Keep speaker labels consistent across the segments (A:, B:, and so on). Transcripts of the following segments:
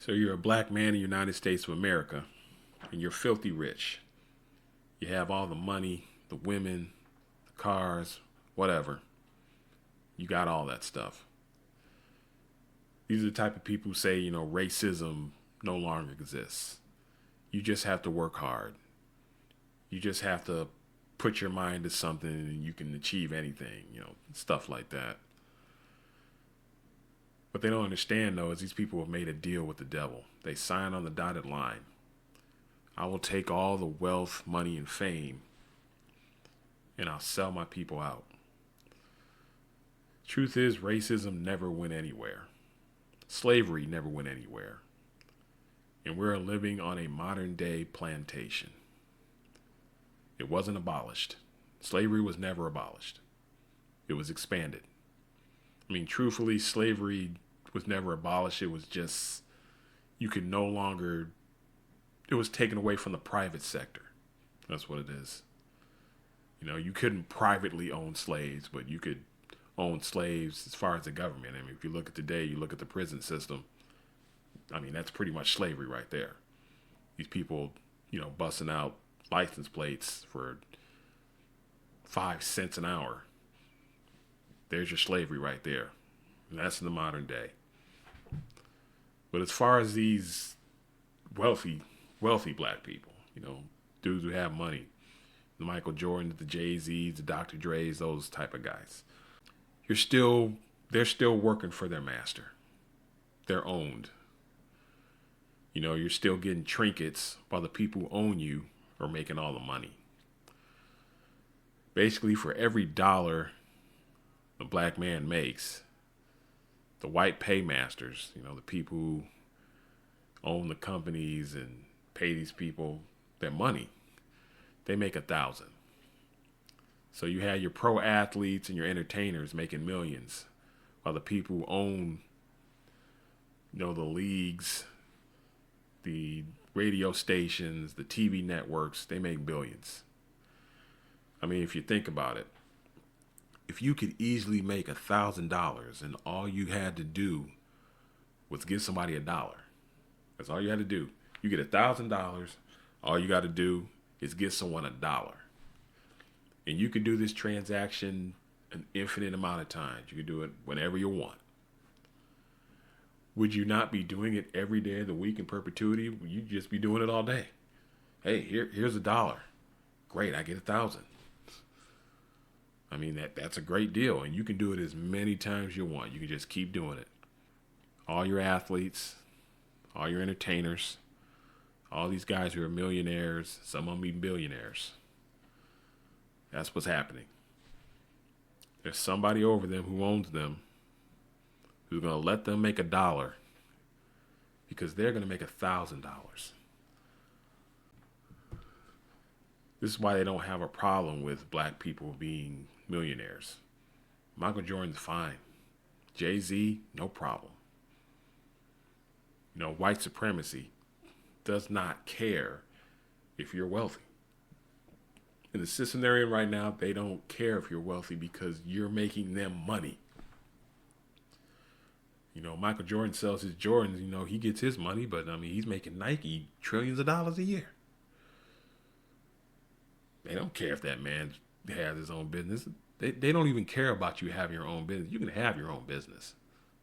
A: So you're a black man in the United States of America, and you're filthy rich. You have all the money, the women, the cars, whatever. You got all that stuff. These are the type of people who say, racism no longer exists. You just have to work hard. You just have to put your mind to something and you can achieve anything, stuff like that. What they don't understand, though, is these people have made a deal with the devil. They sign on the dotted line. I will take all the wealth, money, and fame, and I'll sell my people out. Truth is, racism never went anywhere. Slavery never went anywhere. And we're living on a modern-day plantation. It wasn't abolished. Slavery was never abolished. It was expanded. I mean, truthfully, slavery was never abolished. It was just, you could no longer, it was taken away from the private sector. That's what it is. You couldn't privately own slaves, but you could own slaves as far as the government. I mean, if you look at today, you look at the prison system, I mean, that's pretty much slavery right there. These people, busting out license plates for 5 cents an hour. There's your slavery right there. And that's in the modern day. But as far as these wealthy black people, dudes who have money, the Michael Jordans, the Jay-Z's, the Dr. Dre's, those type of guys, they're still working for their master. They're owned. You're still getting trinkets while the people who own you are making all the money. Basically, for every dollar a black man makes, the white paymasters, the people who own the companies and pay these people their money, they make 1,000. So you have your pro athletes and your entertainers making millions, while the people who own, the leagues, the radio stations, the TV networks, they make billions. I mean, if you think about it, if you could easily make $1,000 and all you had to do was give somebody $1, that's all you had to do. You get $1,000, all you got to do is give someone $1. And you could do this transaction an infinite amount of times. You could do it whenever you want. Would you not be doing it every day of the week in perpetuity? You'd just be doing it all day. Hey, here's $1. Great, I get 1,000. I mean, that's a great deal, and you can do it as many times as you want. You can just keep doing it. All your athletes, all your entertainers, all these guys who are millionaires, some of them even billionaires. That's what's happening. There's somebody over them who owns them who's going to let them make $1 because they're going to make $1,000. This is why they don't have a problem with black people being millionaires. Michael Jordan's fine. Jay-Z, no problem. White supremacy does not care if you're wealthy. In the system they're in right now, they don't care if you're wealthy because you're making them money. Michael Jordan sells his Jordans, he gets his money, but he's making Nike trillions of dollars a year. They don't care if that man has his own business. They don't even care about you having your own business. You can have your own business.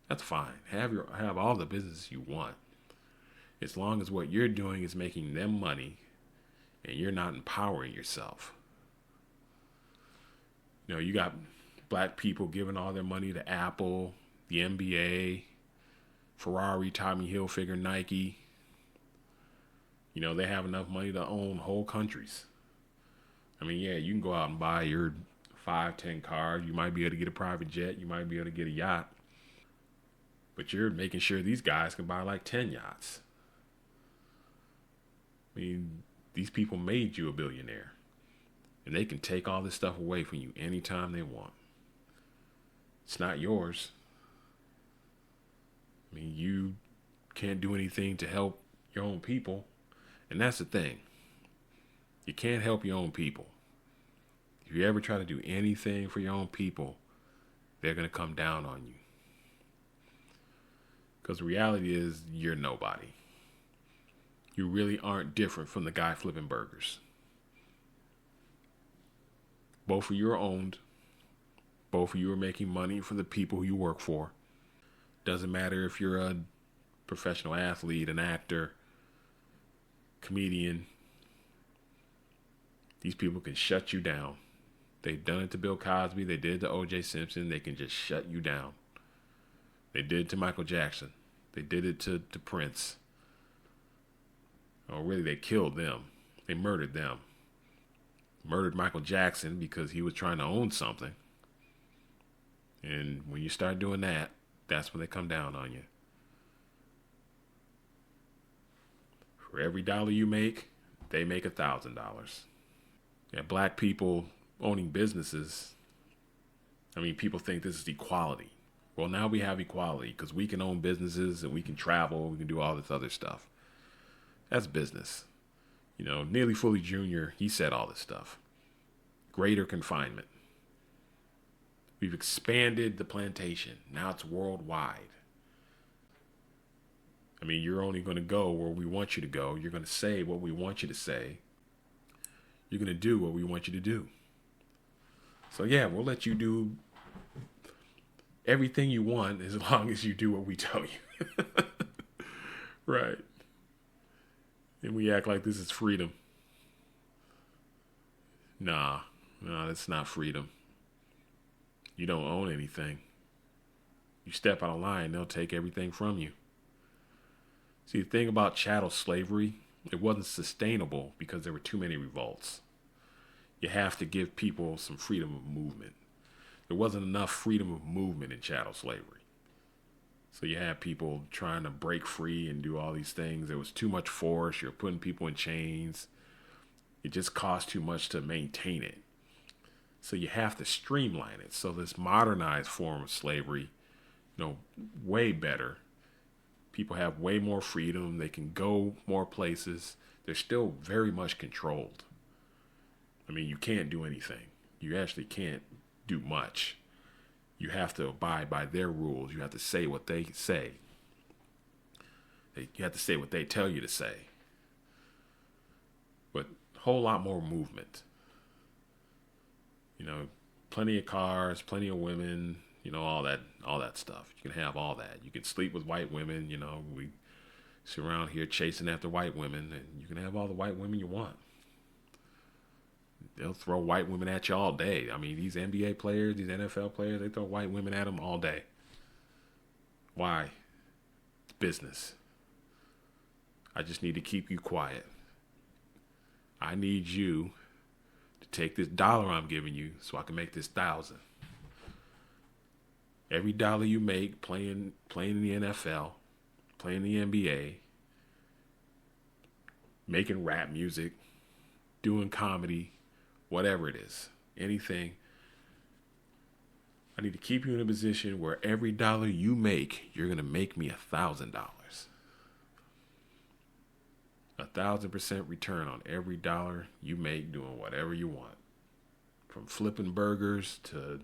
A: That's fine. Have all the business you want. As long as what you're doing is making them money and you're not empowering yourself. You got black people giving all their money to Apple, the NBA, Ferrari, Tommy Hilfiger, Nike. They have enough money to own whole countries. I mean, yeah, you can go out and buy your 5, 10 cars. You might be able to get a private jet. You might be able to get a yacht. But you're making sure these guys can buy like 10 yachts. I mean, these people made you a billionaire. And they can take all this stuff away from you anytime they want. It's not yours. I mean, you can't do anything to help your own people. And that's the thing. You can't help your own people. If you ever try to do anything for your own people, they're going to come down on you. Because the reality is you're nobody. You really aren't different from the guy flipping burgers. Both of you are owned. Both of you are making money for the people who you work for. Doesn't matter if you're a professional athlete, an actor, comedian. These people can shut you down. They've done it to Bill Cosby. They did it to O.J. Simpson. They can just shut you down. They did it to Michael Jackson. They did it to Prince. Oh, really, they killed them. They murdered them. Murdered Michael Jackson because he was trying to own something. And when you start doing that, that's when they come down on you. For every dollar you make, they make $1,000. Yeah, black people owning businesses. I mean, people think this is equality. Well, now we have equality because we can own businesses and we can travel. We can do all this other stuff. That's business. You know, Neely Fully Jr., he said all this stuff. Greater confinement. We've expanded the plantation. Now it's worldwide. I mean, you're only going to go where we want you to go. You're going to say what we want you to say. You're going to do what we want you to do. So yeah, we'll let you do everything you want as long as you do what we tell you. Right. And we act like this is freedom. Nah, that's not freedom. You don't own anything. You step out of line, they'll take everything from you. See, the thing about chattel slavery, it wasn't sustainable because there were too many revolts. You have to give people some freedom of movement. There wasn't enough freedom of movement in chattel slavery. So you had people trying to break free and do all these things. There was too much force. You're putting people in chains. It just cost too much to maintain it. So you have to streamline it. So this modernized form of slavery, way better. People have way more freedom. They can go more places. They're still very much controlled. I mean, you can't do anything. You actually can't do much. You have to abide by their rules. You have to say what they say. You have to say what they tell you to say. But a whole lot more movement. Plenty of cars, plenty of women, all that stuff. You can have all that. You can sleep with white women, we sit around here chasing after white women, and you can have all the white women you want. They'll throw white women at you all day. I mean, these NBA players, these NFL players, they throw white women at them all day. Why? It's business. I just need to keep you quiet. I need you to take this dollar I'm giving you so I can make this 1,000. Every dollar you make playing in the NFL, playing in the NBA, making rap music, doing comedy, whatever it is, anything, I need to keep you in a position where every dollar you make, you're going to make me $1,000. 1,000% return on every dollar you make doing whatever you want. From flipping burgers to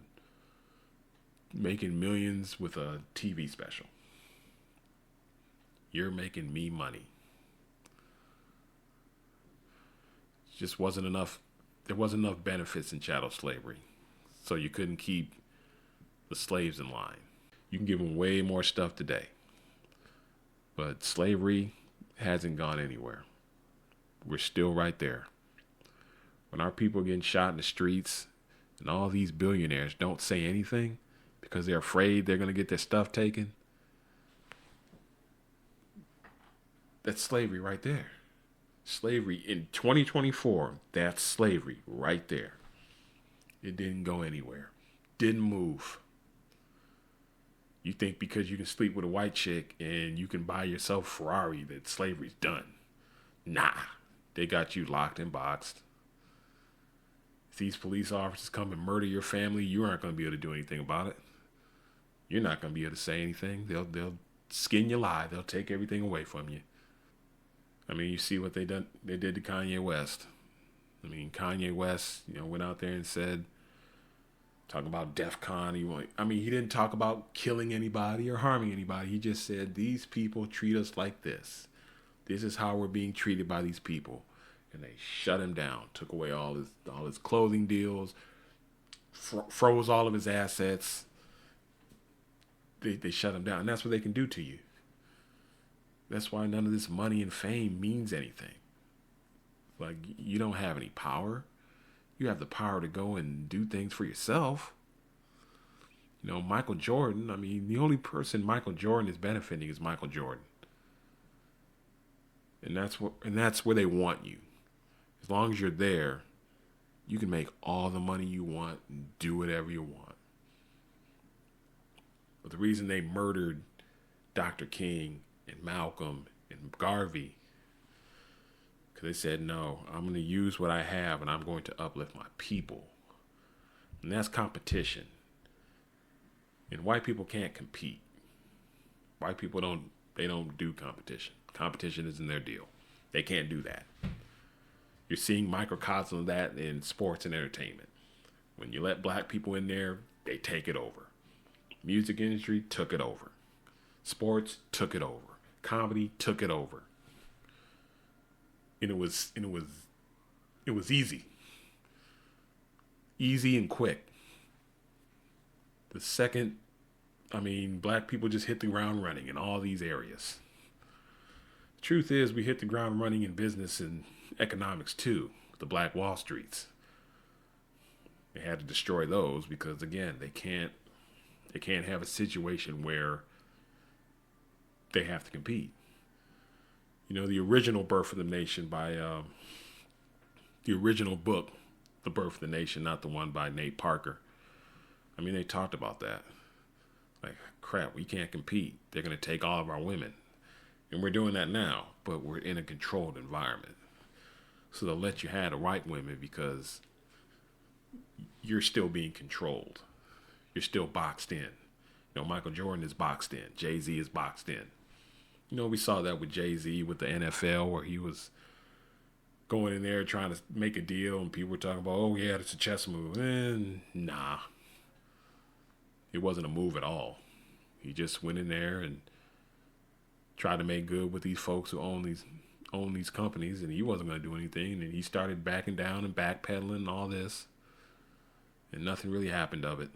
A: making millions with a TV special. You're making me money. It just wasn't enough. There wasn't enough benefits in chattel slavery. So you couldn't keep the slaves in line. You can give them way more stuff today. But slavery hasn't gone anywhere. We're still right there. When our people are getting shot in the streets and all these billionaires don't say anything because they're afraid they're going to get their stuff taken, that's slavery right there. Slavery in 2024, that's slavery right there. It didn't go anywhere. Didn't move. You think because you can sleep with a white chick and you can buy yourself a Ferrari that slavery's done. Nah. They got you locked and boxed. If these police officers come and murder your family, you aren't going to be able to do anything about it. You're not going to be able to say anything. They'll skin you alive. They'll take everything away from you. I mean, you see what they did to Kanye West. I mean, Kanye West, went out there and said Talk about DEF CON. He didn't talk about killing anybody or harming anybody. He just said, these people treat us like this. This is how we're being treated by these people. And they shut him down, took away all his clothing deals, froze all of his assets. They shut him down. And that's what they can do to you. That's why none of this money and fame means anything. Like, you don't have any power. You have the power to go and do things for yourself. You know, Michael Jordan, the only person Michael Jordan is benefiting is Michael Jordan. And that's where they want you. As long as you're there, you can make all the money you want and do whatever you want. But the reason they murdered Dr. King and Malcolm and Garvey, because they said, no, I'm going to use what I have and I'm going to uplift my people. And that's competition. And white people can't compete. White people don't do competition. Competition isn't their deal. They can't do that. You're seeing microcosm of that in sports and entertainment. When you let black people in there, they take it over. Music industry took it over. Sports took it over. Comedy took it over. And it was easy. Easy and quick. The second, black people just hit the ground running in all these areas. The truth is, we hit the ground running in business and economics too, the Black Wall Streets. They had to destroy those because, again, they can't have a situation where they have to compete. You know, the original Birth of the Nation by the original book, The Birth of the Nation, not the one by Nate Parker. They talked about that. Like, crap, we can't compete. They're going to take all of our women. And we're doing that now, but we're in a controlled environment. So they'll let you have the right women because you're still being controlled. You're still boxed in. You know, Michael Jordan is boxed in. Jay-Z is boxed in. You know, we saw that with Jay-Z with the NFL where he was going in there trying to make a deal and people were talking about, oh, yeah, it's a chess move. And nah. It wasn't a move at all. He just went in there and tried to make good with these folks who own these companies, and he wasn't going to do anything. And he started backing down and backpedaling and all this, and nothing really happened of it.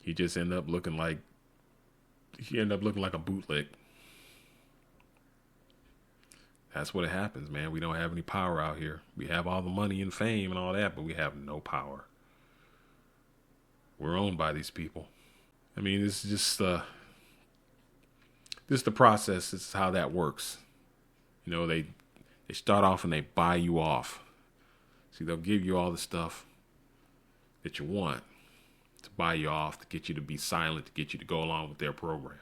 A: He just ended up looking like a bootleg. That's what it happens, man. We don't have any power out here. We have all the money and fame and all that, but we have no power. We're owned by these people. This is just this is the process. This is how that works. You know, they start off and they buy you off. See, they'll give you all the stuff that you want to buy you off, to get you to be silent, to get you to go along with their program.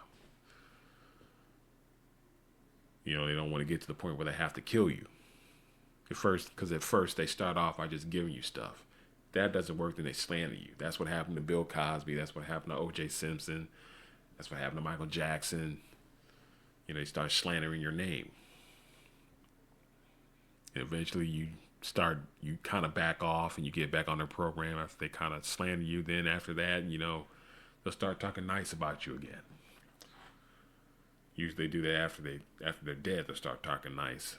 A: You know, they don't want to get to the point where they have to kill you. Because at first they start off by just giving you stuff. That doesn't work, then they slander you. That's what happened to Bill Cosby. That's what happened to O.J. Simpson. That's what happened to Michael Jackson. You know, they start slandering your name. And eventually you kind of back off and you get back on their program after they kind of slander you. Then after that, you know, they'll start talking nice about you again. Usually they do that after they're dead, they'll start talking nice.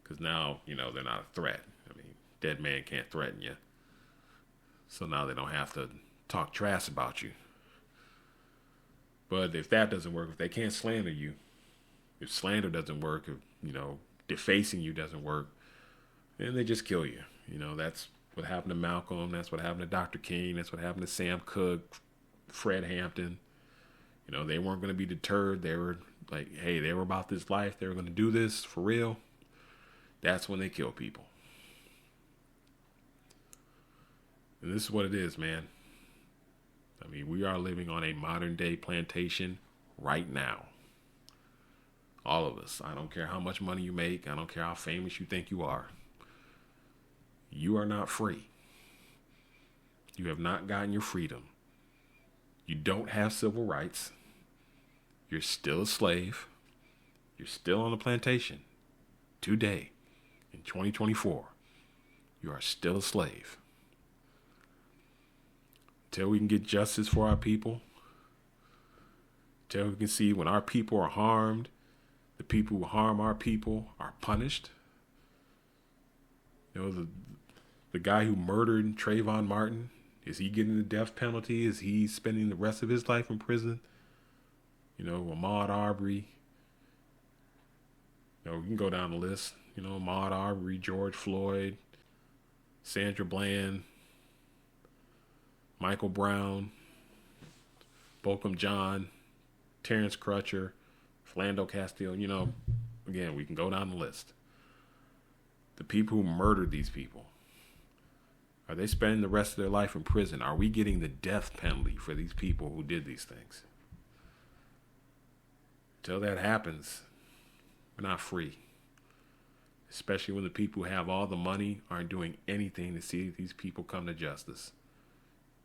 A: Because now, you know, they're not a threat. Dead man can't threaten you. So now they don't have to talk trash about you. But if that doesn't work, if they can't slander you, if slander doesn't work, if, you know, defacing you doesn't work, then they just kill you. You know, that's what happened to Malcolm. That's what happened to Dr. King. That's what happened to Sam Cooke, Fred Hampton. You know, they weren't going to be deterred. They were like, hey, they were about this life. They were going to do this for real. That's when they kill people. And this is what it is, man. We are living on a modern day plantation right now. All of us. I don't care how much money you make. I don't care how famous you think you are. You are not free. You have not gotten your freedom. You don't have civil rights. You're still a slave. You're still on the plantation. Today, in 2024, you are still a slave. Till we can get justice for our people. Till we can see when our people are harmed, the people who harm our people are punished. You know, the guy who murdered Trayvon Martin, is he getting the death penalty? Is he spending the rest of his life in prison? You know, Ahmaud Arbery. You know, we can go down the list. You know, Ahmaud Arbery, George Floyd, Sandra Bland, Michael Brown, Bolcom John, Terrence Crutcher, Philando Castile. You know, again, we can go down the list. The people who murdered these people, are they spending the rest of their life in prison? Are we getting the death penalty for these people who did these things? Until that happens, we're not free. Especially when the people who have all the money aren't doing anything to see these people come to justice.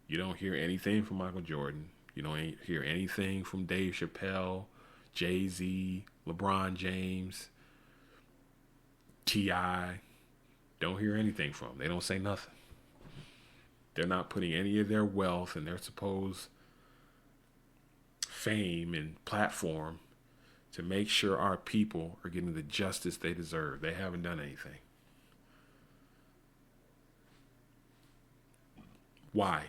A: You don't hear anything from Michael Jordan. You don't hear anything from Dave Chappelle, Jay-Z, LeBron James, T.I. Don't hear anything from them. They don't say nothing. They're not putting any of their wealth and their supposed fame and platform to make sure our people are getting the justice they deserve. They haven't done anything. Why?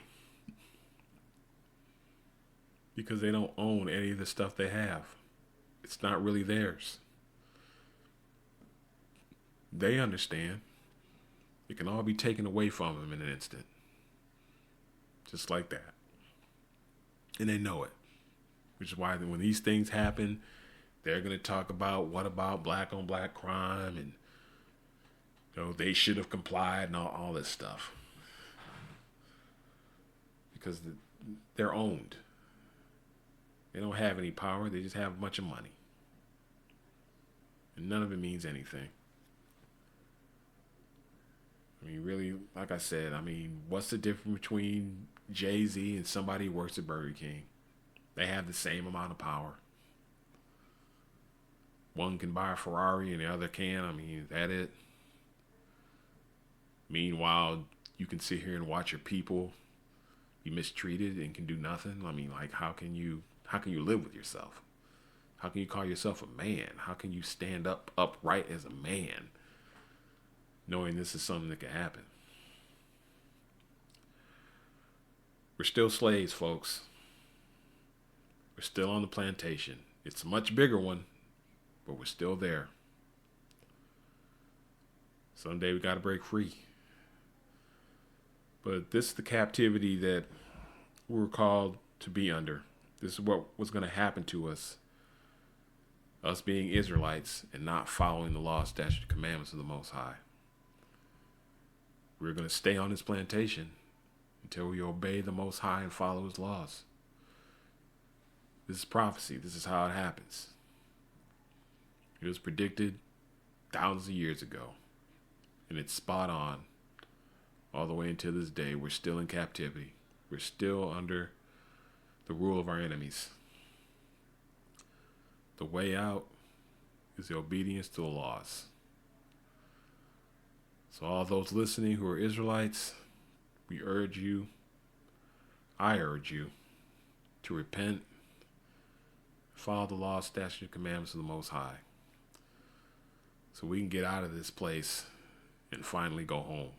A: Because they don't own any of the stuff they have. It's not really theirs. They understand. It can all be taken away from them in an instant. Just like that. And they know it. Which is why when these things happen, they're going to talk about what about black on black crime and, you know, they should have complied and all this stuff. Because they're owned. They don't have any power. They just have a bunch of money. And none of it means anything. I mean, really, like I said, I mean, what's the difference between Jay-Z and somebody who works at Burger King? They have the same amount of power. One can buy a Ferrari and the other can. I mean, is that it? Meanwhile, you can sit here and watch your people be mistreated and can do nothing. I mean, like, how can you live with yourself? How can you call yourself a man? How can you stand upright as a man, knowing this is something that can happen? We're still slaves, folks. We're still on the plantation. It's a much bigger one, but we're still there. Someday we got to break free. But this is the captivity that we're called to be under. This is what was going to happen to us being Israelites and not following the law, statute, commandments of the Most High. We're going to stay on this plantation until we obey the Most High and follow his laws. This is prophecy. This is how it happens. It was predicted thousands of years ago, and it's spot on all the way until this day. We're still in captivity. We're still under the rule of our enemies. The way out is the obedience to the laws. So all those listening who are Israelites, I urge you to repent, follow the law, statute, commandments of the Most High, so we can get out of this place and finally go home.